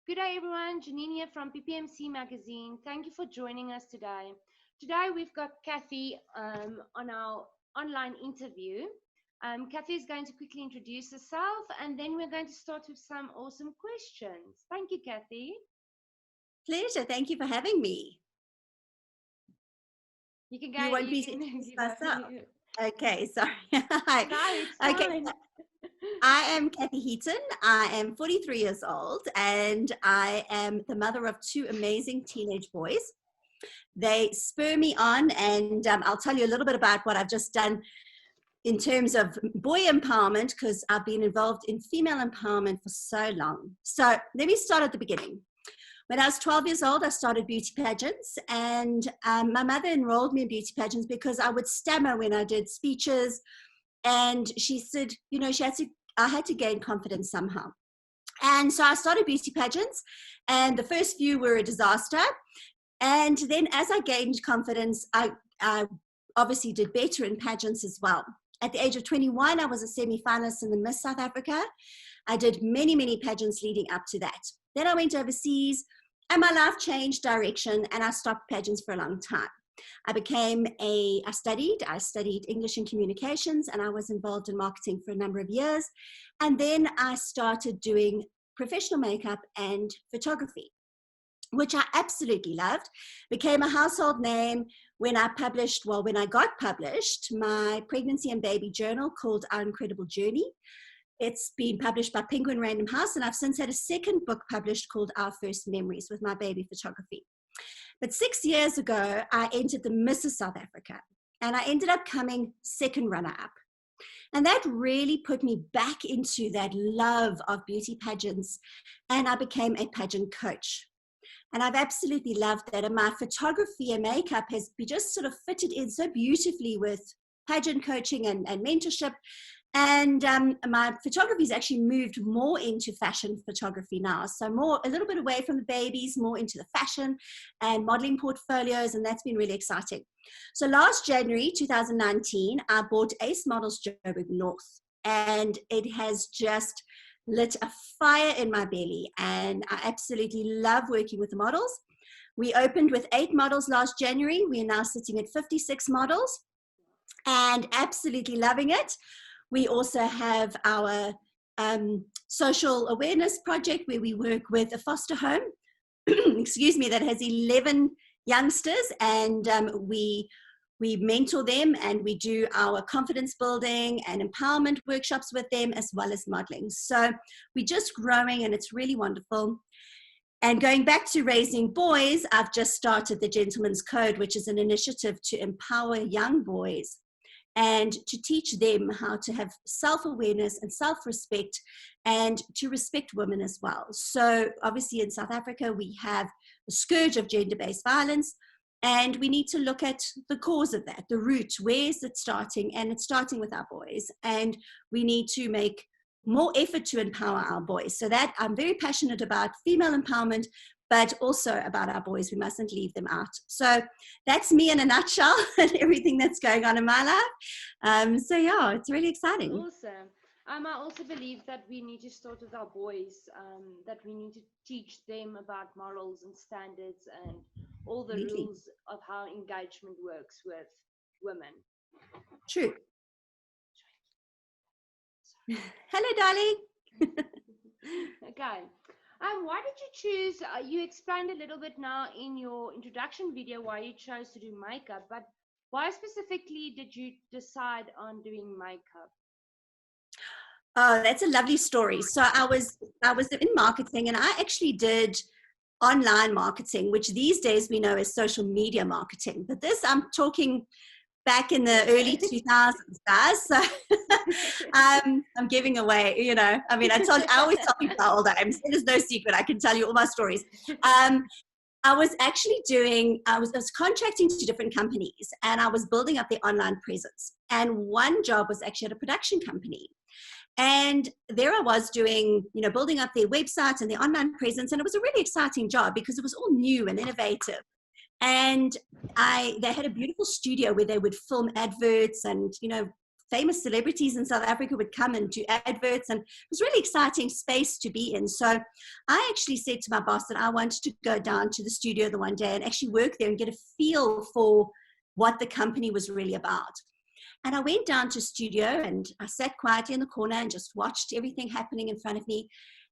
Good day, everyone. Janine here from PPMC Magazine. Thank you for joining us today. Today, we've got Cathy on our online interview. Cathy is going to quickly introduce herself, and then we're going to start with some awesome questions. Thank you, Cathy. Pleasure. Thank you for having me. You can go. You want me to introduce myself? Okay, sorry. Hi. No, it's okay, fine. I am Cathy Heaton. I am 43 years old, and I am the mother of two amazing teenage boys. They spur me on, and I'll tell you a little bit about what I've just done in terms of boy empowerment, because I've been involved in female empowerment for so long. So let me start at the beginning. When I was 12 years old, I started beauty pageants, and my mother enrolled me in beauty pageants because I would stammer when I did speeches, and she said, you know, I had to gain confidence somehow. And so I started beauty pageants, and the first few were a disaster. And then as I gained confidence, I obviously did better in pageants as well. At the age of 21, I was a semi-finalist in the Miss South Africa. I did many, many pageants leading up to that. Then I went overseas, and my life changed direction, and I stopped pageants for a long time. I studied English and communications, and I was involved in marketing for a number of years. And then I started doing professional makeup and photography, which I absolutely loved. Became a household name when I got published, my pregnancy and baby journal called Our Incredible Journey. It's been published by Penguin Random House, and I've since had a second book published called Our First Memories with my baby photography. But 6 years ago, I entered the Mrs. South Africa, and I ended up coming second runner-up. And that really put me back into that love of beauty pageants, and I became a pageant coach. And I've absolutely loved that. And my photography and makeup has just sort of fitted in so beautifully with pageant coaching and mentorship. And my photography has actually moved more into fashion photography now. So a little bit away from the babies, more into the fashion and modeling portfolios. And that's been really exciting. So last January 2019, I bought Ace Models Joburg North. And it has just lit a fire in my belly, and I absolutely love working with the models. We opened with 8 models last January. We are now sitting at 56 models and absolutely loving it. We also have our social awareness project where we work with a foster home, that has 11 youngsters, and we mentor them, and we do our confidence building and empowerment workshops with them, as well as modeling. So we're just growing, and it's really wonderful. And going back to raising boys, I've just started the Gentleman's Code, which is an initiative to empower young boys and to teach them how to have self-awareness and self-respect, and to respect women as well. So obviously in South Africa, we have a scourge of gender-based violence, and we need to look at the cause of that, the root. Where is it starting? And it's starting with our boys. And we need to make more effort to empower our boys. So that I'm very passionate about female empowerment, but also about our boys. We mustn't leave them out. So that's me in a nutshell, and everything that's going on in my life. So yeah, it's really exciting. Awesome. I also believe that we need to start with our boys, that we need to teach them about morals and standards and all the rules of how engagement works with women. True. Hello, darling. Okay. Why did you choose, you explained a little bit now in your introduction video why you chose to do makeup, but why specifically did you decide on doing makeup? Oh, that's a lovely story. So I was in marketing, and I actually did online marketing, which these days we know as social media marketing. But this, I'm talking back in the early 2000s, guys. So I'm giving away, you know, I mean, I always tell people how old I am. There's no secret. I can tell you all my stories. I was actually I was contracting to different companies, and I was building up their online presence. And one job was actually at a production company. And there I was doing, you know, building up their websites and their online presence. And it was a really exciting job because it was all new and innovative. And they had a beautiful studio where they would film adverts and, you know, famous celebrities in South Africa would come and do adverts, and it was really exciting space to be in. So I actually said to my boss that I wanted to go down to the studio the one day and actually work there and get a feel for what the company was really about. And I went down to studio and I sat quietly in the corner and just watched everything happening in front of me.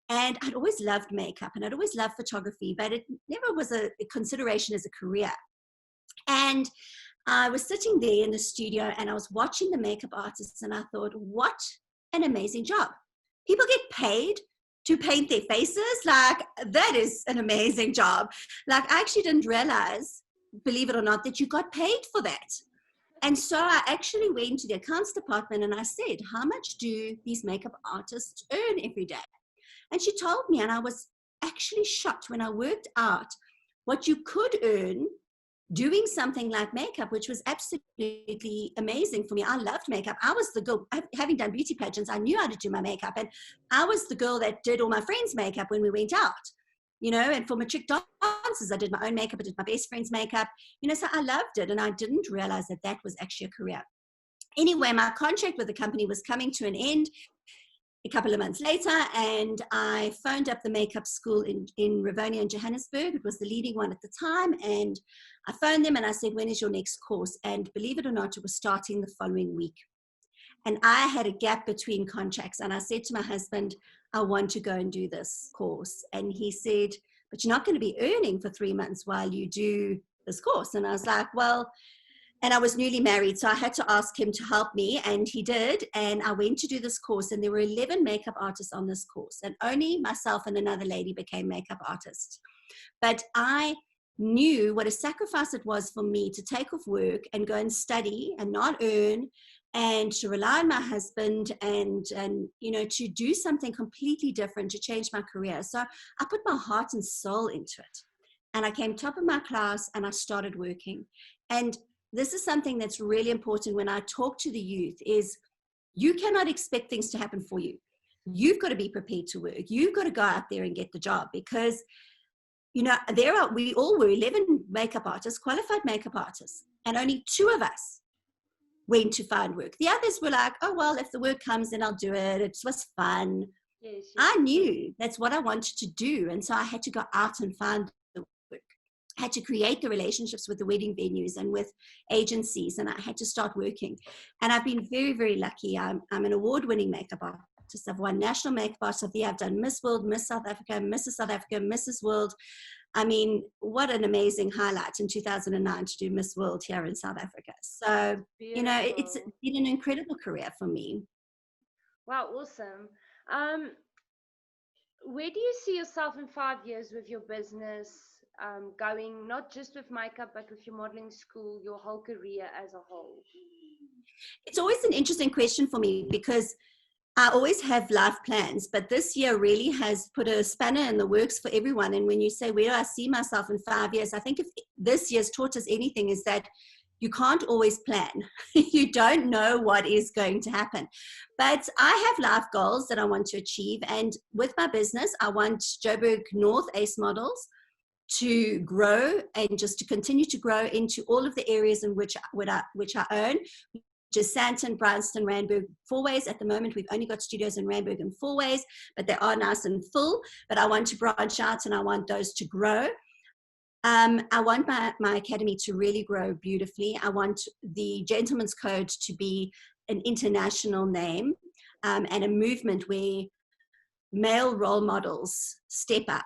And I'd always loved makeup and I'd always loved photography, but it never was a consideration as a career. And I was sitting there in the studio and I was watching the makeup artists and I thought, what an amazing job. People get paid to paint their faces. Like, that is an amazing job. Like, I actually didn't realize, believe it or not, that you got paid for that. And so I actually went to the accounts department and I said, how much do these makeup artists earn every day? And she told me, and I was actually shocked when I worked out what you could earn doing something like makeup, which was absolutely amazing for me. I loved makeup. I was the girl, having done beauty pageants, I knew how to do my makeup. And I was the girl that did all my friends' makeup when we went out, you know, and for matric dances, I did my own makeup. I did my best friend's makeup, you know, so I loved it. And I didn't realize that that was actually a career. Anyway, my contract with the company was coming to an end a couple of months later, and I phoned up the makeup school in Rivonia in Johannesburg. It was the leading one at the time, and I phoned them and I said, when is your next course? And believe it or not, it was starting the following week. And I had a gap between contracts, and I said to my husband, I want to go and do this course. And he said, but you're not going to be earning for 3 months while you do this course. And I was like, well, and I was newly married, so I had to ask him to help me, and he did. And I went to do this course, and there were 11 makeup artists on this course, and only myself and another lady became makeup artists. But I knew what a sacrifice it was for me to take off work and go and study and not earn, and to rely on my husband, and you know, to do something completely different, to change my career. So I put my heart and soul into it, and I came top of my class and I started working. And this is something that's really important when I talk to the youth, is you cannot expect things to happen for you. You've got to be prepared to work. You've got to go out there and get the job, because, you know, we all were 11 makeup artists, qualified makeup artists, and only 2 of us went to find work. The others were like, oh, well, if the work comes, then I'll do it. It was fun. Yes. I knew that's what I wanted to do. And so I had to go out and find the work. I had to create the relationships with the wedding venues and with agencies, and I had to start working. And I've been very, very lucky. I'm an award-winning makeup artist. I've won National Makeup Artist of the Year. I've done Miss World, Miss South Africa, Mrs. South Africa, Mrs. World. I mean, what an amazing highlight in 2009 to do Miss World here in South Africa. So, beautiful. You know, it's been an incredible career for me. Wow, awesome. Where do you see yourself in 5 years with your business going, not just with makeup, but with your modeling school, your whole career as a whole? It's always an interesting question for me, because I always have life plans, but this year really has put a spanner in the works for everyone. And when you say, where do I see myself in 5 years? I think if this year's taught us anything, is that you can't always plan. You don't know what is going to happen. But I have life goals that I want to achieve. And with my business, I want Joburg North Ace Models to grow, and just to continue to grow into all of the areas in which I own. Just Sandton, Bryanston, Randburg, Fourways. At the moment, we've only got studios in Randburg and Fourways, but they are nice and full. But I want to branch out, and I want those to grow. I want my academy to really grow beautifully. I want the Gentleman's Code to be an international name, and a movement where male role models step up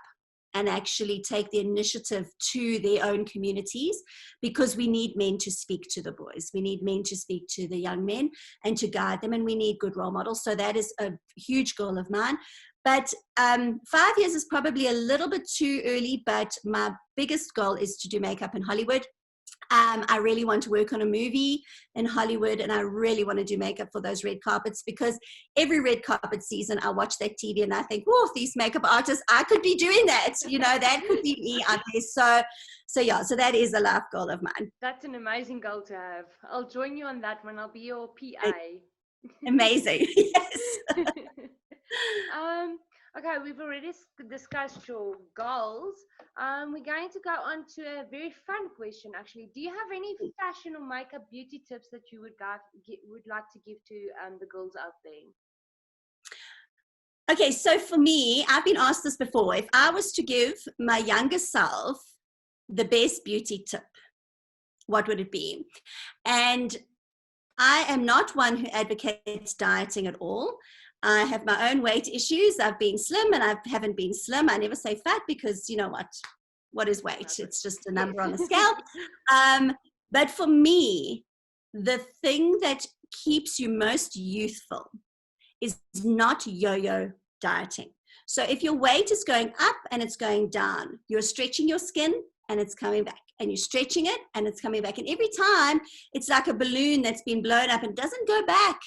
and actually take the initiative to their own communities, because we need men to speak to the boys. We need men to speak to the young men and to guide them, and we need good role models. So that is a huge goal of mine. But 5 years is probably a little bit too early, but my biggest goal is to do makeup in Hollywood. I really want to work on a movie in Hollywood, and I really want to do makeup for those red carpets, because every red carpet season I watch that TV and I think, whoa, these makeup artists, I could be doing that. You know, that could be me out there. So that is a life goal of mine. That's an amazing goal to have. I'll join you on that one. I'll be your PA. Amazing. Yes. Okay, we've already discussed your goals. We're going to go on to a very fun question, actually. Do you have any fashion or makeup beauty tips that you would like to give to the girls out there? Okay, so for me, I've been asked this before. If I was to give my younger self the best beauty tip, what would it be? And I am not one who advocates dieting at all. I have my own weight issues. I've been slim and I haven't been slim. I never say fat because you know what is weight? It's just a number on a scale. But for me, the thing that keeps you most youthful is not yo-yo dieting. So if your weight is going up and it's going down, you're stretching your skin and it's coming back, and you're stretching it and it's coming back. And every time it's like a balloon that's been blown up and doesn't go back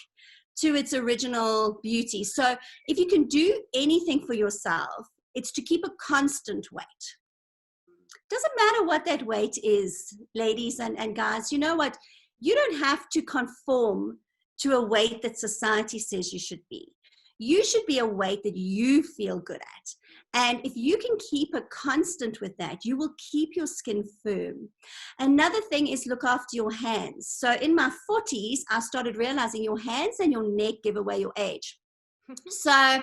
to its original beauty. So if you can do anything for yourself, it's to keep a constant weight. Doesn't matter what that weight is, ladies and guys. You know what? You don't have to conform to a weight that society says you should be. You should be a weight that you feel good at. And if you can keep a constant with that, you will keep your skin firm. Another thing is look after your hands. So in my 40s, I started realizing your hands and your neck give away your age. So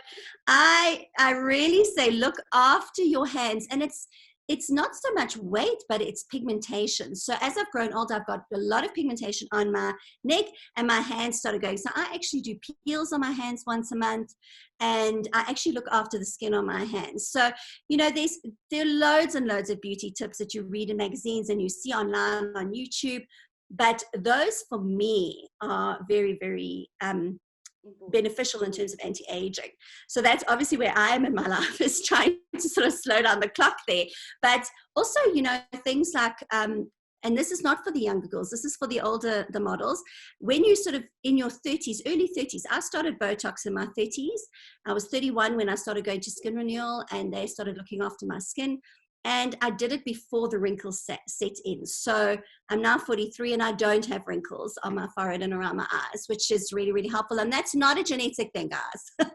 I really say look after your hands, and it's not so much weight, but it's pigmentation. So as I've grown older, I've got a lot of pigmentation on my neck and my hands started going. So I actually do peels on my hands once a month, and I actually look after the skin on my hands. So, you know, there are loads and loads of beauty tips that you read in magazines and you see online on YouTube. But those for me are very, very beneficial in terms of anti-aging. So that's obviously where I am in my life, is trying to sort of slow down the clock there. But also, you know, things like and this is not for the younger girls, this is for the models. When you sort of in your 30s, early 30s, I started Botox in my 30s. I was 31 when I started going to skin renewal, and they started looking after my skin. And I did it before the wrinkles set in. So I'm now 43 and I don't have wrinkles on my forehead and around my eyes, which is really, really helpful. And that's not a genetic thing, guys.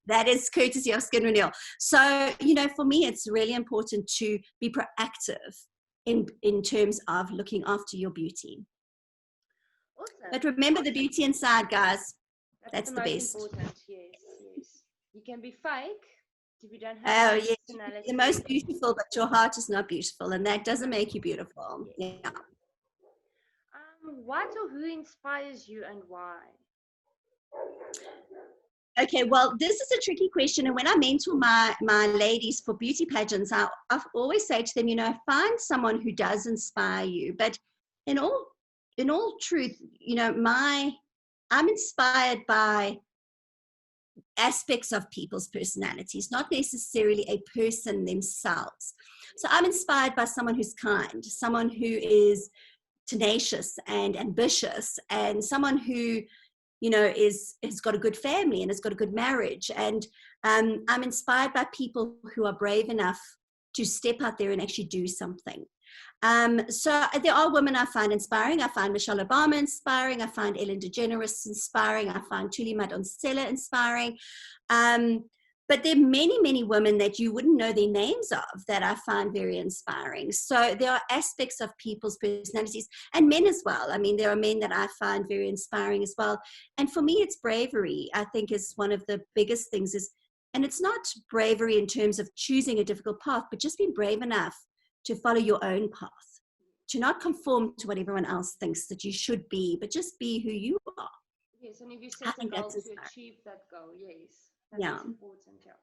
That is courtesy of skin renewal. So, you know, for me, it's really important to be proactive in terms of looking after your beauty. Awesome. But remember the beauty inside, guys. That's the most best. important. Yes. You can be fake if you don't have Oh, yes, personality. the most beautiful, but your heart is not beautiful, and that doesn't make you beautiful. Yeah. What or who inspires you and why? Okay, well, this is a tricky question. And when I mentor my ladies for beauty pageants, I always say to them, you know, find someone who does inspire you. But in all truth, you know, I'm inspired by aspects of people's personalities, not necessarily a person themselves. So I'm inspired by someone who's kind, someone who is tenacious and ambitious, and someone who, you know, has got a good family and has got a good marriage. And I'm inspired by people who are brave enough to step out there and actually do something. So there are women I find inspiring. I find Michelle Obama inspiring. I find Ellen DeGeneres inspiring. I find Tuli Madonsela inspiring. But there are many, many women that you wouldn't know their names of that I find very inspiring. So there are aspects of people's personalities, and men as well. I mean, there are men that I find very inspiring as well. And for me, it's bravery, I think, is one of the biggest things. And it's not bravery in terms of choosing a difficult path, but just being brave enough to follow your own path, to not conform to what everyone else thinks that you should be, but just be who you are. Yes, and if you set a goal to achieve that goal, yes, that's important. Yeah.